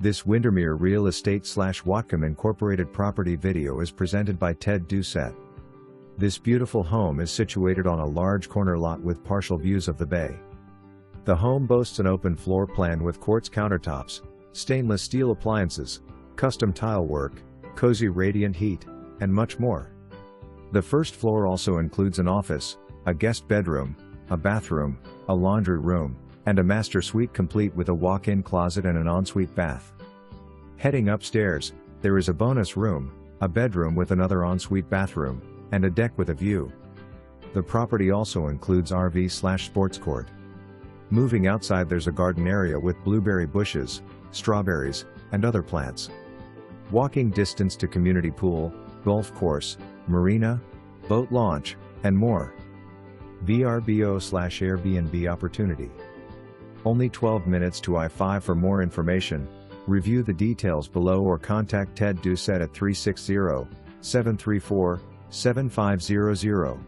This Windermere Real Estate / Whatcom Incorporated property video is presented by Ted Doucette. This beautiful home is situated on a large corner lot with partial views of the bay. The home boasts an open floor plan with quartz countertops, stainless steel appliances, custom tile work, cozy radiant heat, and much more. The first floor also includes an office, a guest bedroom, a bathroom, a laundry room, and a master suite complete with a walk-in closet and an ensuite bath. Heading upstairs, there is a bonus room, a bedroom with another ensuite bathroom, and a deck with a view. The property also includes RV / sports court. Moving outside, there's a garden area with blueberry bushes, strawberries, and other plants. Walking distance to community pool, golf course, marina, boat launch, and more. VRBO / Airbnb opportunity. Only 12 minutes to I-5. For more information, review the details below or contact Ted Doucette at 360-734-7500.